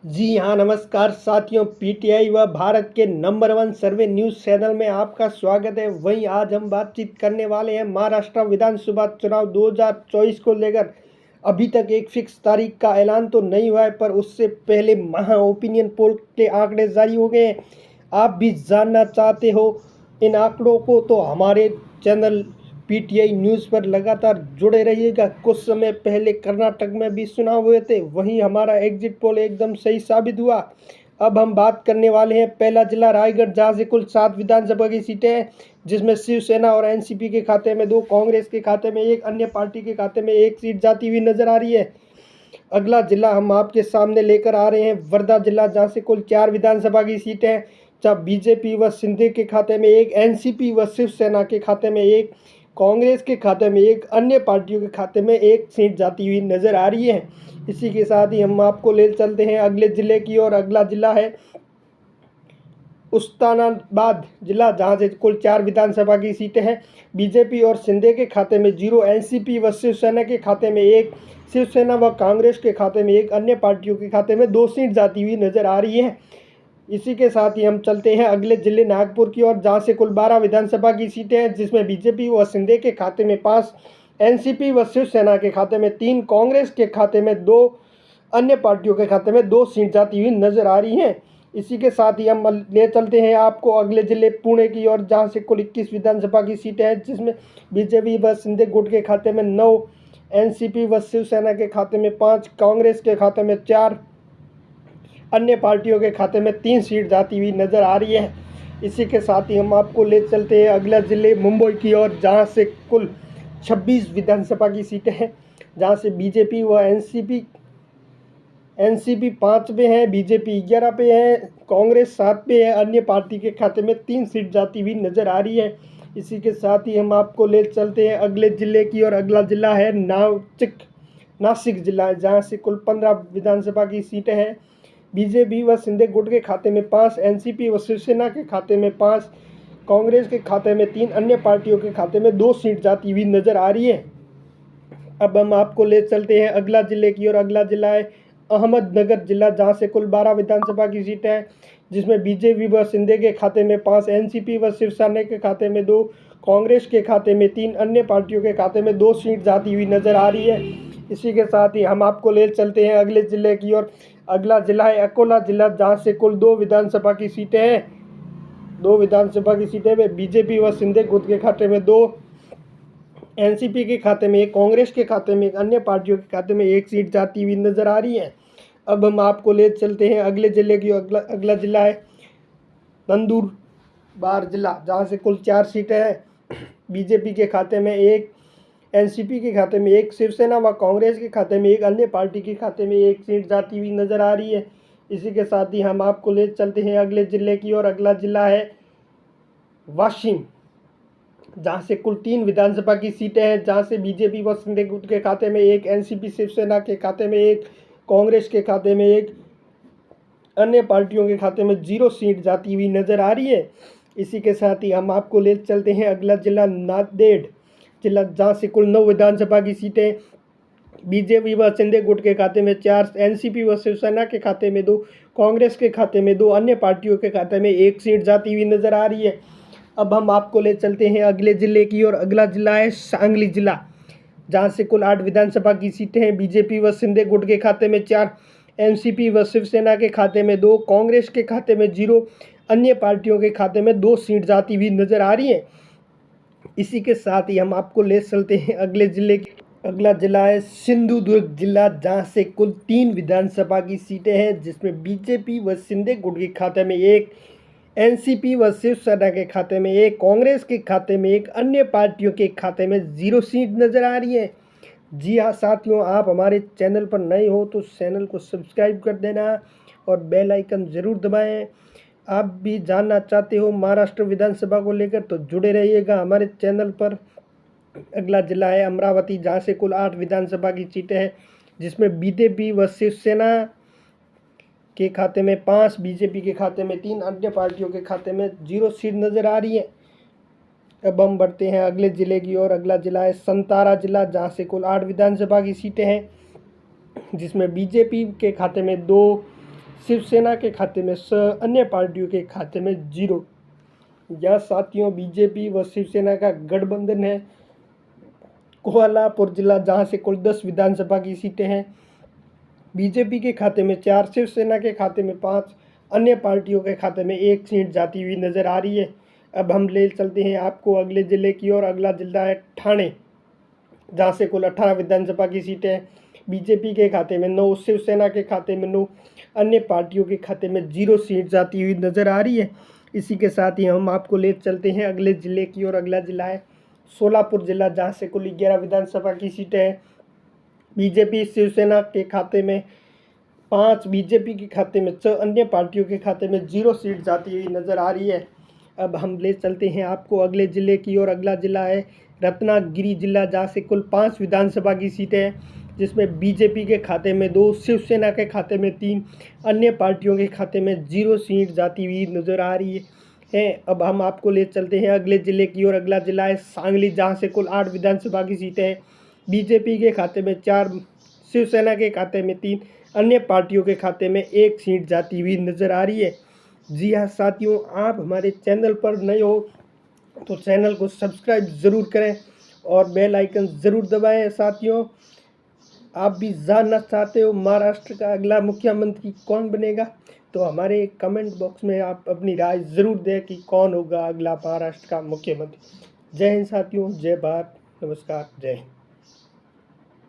जी हाँ, नमस्कार साथियों। पीटीआई व भारत के नंबर 1 सर्वे न्यूज़ चैनल में आपका स्वागत है। वहीं आज हम बातचीत करने वाले हैं महाराष्ट्र विधानसभा चुनाव 2024 को लेकर। अभी तक एक फिक्स तारीख का ऐलान तो नहीं हुआ है, पर उससे पहले महा ओपिनियन पोल के आंकड़े जारी हो गए हैं। आप भी जानना चाहते हो इन आंकड़ों को तो हमारे चैनल पीटीआई न्यूज़ पर लगातार जुड़े रहिएगा। कुछ समय पहले कर्नाटक में भी चुनाव हुए थे, वहीं हमारा एग्जिट पोल एकदम सही साबित हुआ। अब हम बात करने वाले हैं पहला जिला रायगढ़, जहां से कुल 7 विधानसभा की सीटें हैं, जिसमें शिवसेना और एनसीपी के खाते में 2, कांग्रेस के खाते में 1, अन्य पार्टी के खाते में 1 सीट जाती हुई नजर आ रही है। अगला जिला हम आपके सामने लेकर आ रहे हैं वर्धा जिला, जहां से कुल 4 विधानसभा की सीटें हैं, जहाँ बीजेपी व शिंदे के खाते में 1, एनसीपी व शिवसेना के खाते में 1, कांग्रेस के खाते में 1, अन्य पार्टियों के खाते में 1 सीट जाती हुई नजर आ रही है। इसी के साथ ही हम आपको ले चलते हैं अगले जिले की ओर। अगला जिला है उस्मानाबाद जिला, जहां से कुल 4 विधानसभा की सीटें हैं। बीजेपी और शिंदे के खाते में 0, एनसीपी व शिवसेना के खाते में 1, शिवसेना व कांग्रेस के खाते में 1, अन्य पार्टियों के खाते में 2 सीट जाती हुई नजर आ रही है। इसी के साथ ही हम चलते हैं अगले जिले नागपुर की ओर, जहां से कुल 12 विधानसभा की सीटें हैं, जिसमें बीजेपी व शिंदे के खाते में 5, एनसीपी व शिवसेना के खाते में 3, कांग्रेस के खाते में 2, अन्य पार्टियों के खाते में 2 सीट जाती हुई नजर आ रही हैं। इसी के साथ ही हम ले चलते हैं आपको अगले जिले पुणे की ओर, जहां से कुल 21 विधानसभा की सीटें हैं, जिसमें बीजेपी व शिंदे गुट के खाते में 9, एनसीपी व शिवसेना के खाते में 5, कांग्रेस के खाते में 4, अन्य पार्टियों के खाते में 3 सीट जाती हुई नजर आ रही है। इसी के साथ ही हम आपको ले चलते हैं अगला जिले मुंबई की ओर, जहां से कुल 26 विधानसभा की सीटें हैं, जहां से बीजेपी व एनसीपी 5 पे है, बीजेपी 11 पे है, कांग्रेस 7 पे है, अन्य पार्टी के खाते में 3 सीट जाती हुई नजर आ रही है। इसी के साथ ही हम आपको ले चलते हैं अगले जिले की ओर। अगला जिला है नासिक जिला, जहां से कुल 15 विधानसभा की सीटें हैं। बीजेपी व शिंदे गुट के खाते में 5, एनसीपी व शिवसेना के खाते में 5, कांग्रेस के खाते में 3, अन्य पार्टियों के खाते में 2 सीट जाती हुई नजर आ रही है। अब हम आपको ले चलते हैं अगला जिले की ओर। अगला जिला है अहमदनगर जिला, जहां से कुल 12 विधानसभा की सीटें हैं, जिसमें बीजेपी व शिंदे के खाते में 5, एनसीपी व शिवसेना के खाते में 2, कांग्रेस के खाते में 3, अन्य पार्टियों के खाते में 2 सीट जाती हुई नजर आ रही है। इसी के साथ ही हम आपको ले चलते हैं अगले जिले की ओर। अगला जिला है अकोला जिला, जहां से कुल 2 विधानसभा की सीटें हैं। 2 विधानसभा की सीटें में बीजेपी व शिंदे गुट के खाते में 2, एनसीपी के खाते में 1, कांग्रेस के खाते में 1, अन्य पार्टियों के खाते में 1 सीट जाती हुई नजर आ रही है। अब हम आपको ले चलते हैं अगले जिले की। अगला जिला है नंदुरबार जिला, जहां से कुल 4 सीटें हैं। बीजेपी के खाते में 1, एनसीपी के खाते में 1, शिवसेना व कांग्रेस के खाते में 1, अन्य पार्टी के खाते में 1 सीट जाती हुई नजर आ रही है। इसी के साथ ही हम आपको ले चलते हैं अगले जिले की और अगला जिला है वाशिम, जहां से कुल 3 विधानसभा की सीटें हैं, जहां से बीजेपी व शिंदे गुट के खाते में 1, एनसीपी शिवसेना के खाते में 1, कांग्रेस के खाते में 1, अन्य पार्टियों के खाते में 0 सीट जाती हुई नजर आ रही है। इसी के साथ ही हम आपको ले चलते हैं अगला जिला नांदेड़ जिला, जहां से कुल 9 विधानसभा की सीटें बीजेपी व शिंदे गुट के खाते में 4, एनसीपी व शिवसेना के खाते में 2, कांग्रेस के खाते में 2, अन्य पार्टियों के खाते में 1 सीट जाती हुई नजर आ रही है। अब हम आपको ले चलते हैं अगले जिले की और अगला जिला है सांगली जिला, जहां से कुल 8 विधानसभा की सीटें हैं। बीजेपी व शिंदे गुट के खाते में 4, एनसीपी व शिवसेना के खाते में 2, कांग्रेस के खाते में 0, अन्य पार्टियों के खाते में 2 सीट जाती हुई नजर आ रही है। इसी के साथ ही हम आपको ले चलते हैं अगले जिले की। अगला जिला है सिंधुदुर्ग जिला, जहां से कुल 3 विधानसभा की सीटें हैं, जिसमें बीजेपी व शिंदे गुट के खाते में 1, एनसीपी व शिवसेना के खाते में 1, कांग्रेस के खाते में 1, अन्य पार्टियों के खाते में 0 सीट नजर आ रही है। जी हाँ साथियों, आप हमारे चैनल पर नए हो तो चैनल को सब्सक्राइब कर देना और बेल आइकन ज़रूर दबाएं। आप भी जानना चाहते हो महाराष्ट्र विधानसभा को लेकर तो जुड़े रहिएगा हमारे चैनल पर। अगला जिला है अमरावती, जहाँ से कुल 8 विधानसभा की सीटें हैं, जिसमें बीजेपी व शिवसेना के खाते में 5, बीजेपी के खाते में 3, अन्य पार्टियों के खाते में 0 सीट नज़र आ रही है। अब हम बढ़ते हैं अगले ज़िले की ओर। अगला ज़िला है संतारा ज़िला, जहाँ से कुल 8 विधानसभा की सीटें हैं, जिसमें बीजेपी के खाते में 2, शिवसेना के खाते में 100, अन्य पार्टियों के खाते में 0। यह साथियों बीजेपी व शिवसेना का गठबंधन है। कोल्हापुर जिला जहां से कुल 10 विधानसभा की सीटें हैं, बीजेपी के खाते में 4, शिवसेना के खाते में 5, अन्य पार्टियों के खाते में 1 सीट जाती हुई नजर आ रही है। अब हम ले चलते हैं आपको अगले जिले की ओर। अगला जिला है ठाणे, जहाँ से कुल 18 विधानसभा की सीटें हैं, बीजेपी के खाते में 9, शिवसेना के खाते में 9, अन्य पार्टियों के खाते में 0 सीट जाती हुई नजर आ रही है। इसी के साथ ही हम आपको ले चलते हैं अगले जिले की ओर। अगला जिला है सोलापुर जिला, जहाँ से कुल 11 विधानसभा की सीटें हैं, बीजेपी शिवसेना के खाते में 5, बीजेपी के खाते में 6, अन्य पार्टियों के खाते में 0 सीट जाती हुई नजर आ रही है। अब हम ले चलते हैं आपको अगले जिले की ओर। अगला जिला है रत्नागिरी जिला, जहाँ से कुल 5 विधानसभा की सीटें हैं, जिसमें बीजेपी के खाते में 2, शिवसेना के खाते में 3, अन्य पार्टियों के खाते में 0 सीट जाती हुई नजर आ रही है। अब हम आपको ले चलते हैं अगले जिले की ओर। अगला जिला है सांगली, जहाँ से कुल 8 विधानसभा की सीटें हैं, बीजेपी के खाते में 4, शिवसेना के खाते में 3, अन्य पार्टियों के खाते में 1 सीट जाती हुई नजर आ रही है। जी हाँ साथियों, आप हमारे चैनल पर नए हो तो चैनल को सब्सक्राइब ज़रूर करें और बेल आइकन ज़रूर दबाएं। साथियों, आप भी जानना चाहते हो महाराष्ट्र का अगला मुख्यमंत्री कौन बनेगा, तो हमारे कमेंट बॉक्स में आप अपनी राय ज़रूर दें कि कौन होगा अगला महाराष्ट्र का मुख्यमंत्री। जय हिंद साथियों, जय भारत, नमस्कार, जय हिंद।